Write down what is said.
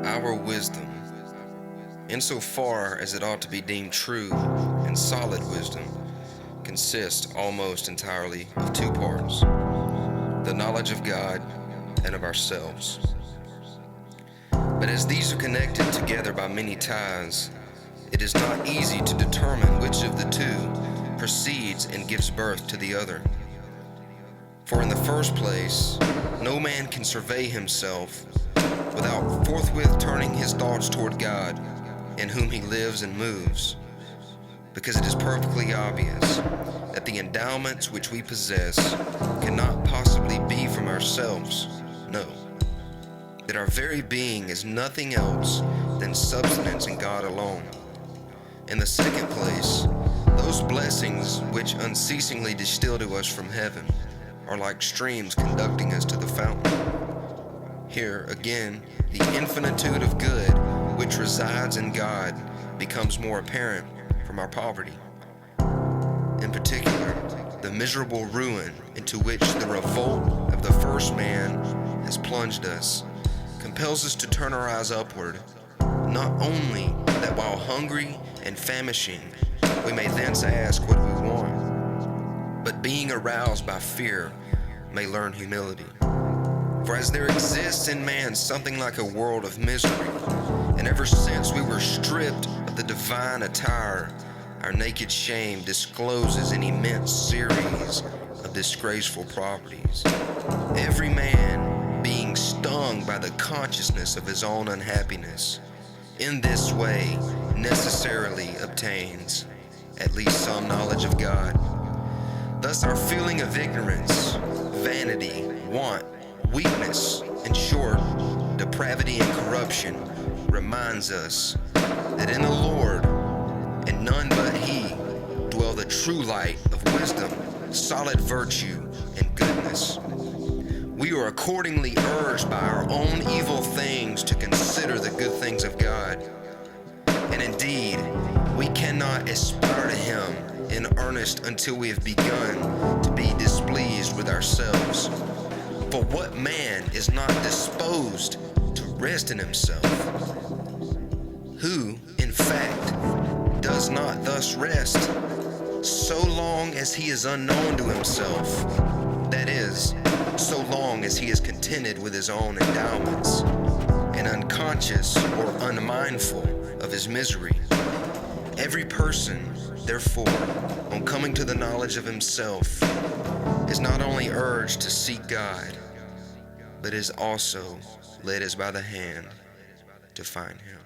Our wisdom, insofar as it ought to be deemed true and solid wisdom, consists almost entirely of two parts: the knowledge of God and of ourselves. But as these are connected together by many ties, it is not easy to determine which of the two proceeds and gives birth to the other. For in the first place, no man can survey himself without forthwith turning his thoughts toward God, in whom he lives and moves, because it is perfectly obvious that the endowments which we possess cannot possibly be from ourselves, no, that our very being is nothing else than substance in God alone. In the second place, those blessings which unceasingly distill to us from heaven are like streams conducting us to the fountain. Here, again, the infinitude of good which resides in God becomes more apparent from our poverty. In particular, the miserable ruin into which the revolt of the first man has plunged us compels us to turn our eyes upward, not only that while hungry and famishing we may thence ask what we want, but being aroused by fear may learn humility. For as there exists in man something like a world of misery, and ever since we were stripped of the divine attire, our naked shame discloses an immense series of disgraceful properties. Every man being stung by the consciousness of his own unhappiness, in this way necessarily obtains at least some knowledge of God. Thus our feeling of ignorance, vanity, want, weakness, in short, depravity and corruption, reminds us that in the Lord, and none but He, dwell the true light of wisdom, solid virtue, and goodness. We are accordingly urged by our own evil things to consider the good things of God. And indeed, we cannot aspire to Him in earnest until we have begun to be displeased with ourselves. For what man is not disposed to rest in himself? Who, in fact, does not thus rest, so long as he is unknown to himself, that is, so long as he is contented with his own endowments, and unconscious or unmindful of his misery. Every person, therefore, on coming to the knowledge of himself, is not only urged to seek God, but is also led as by the hand to find Him.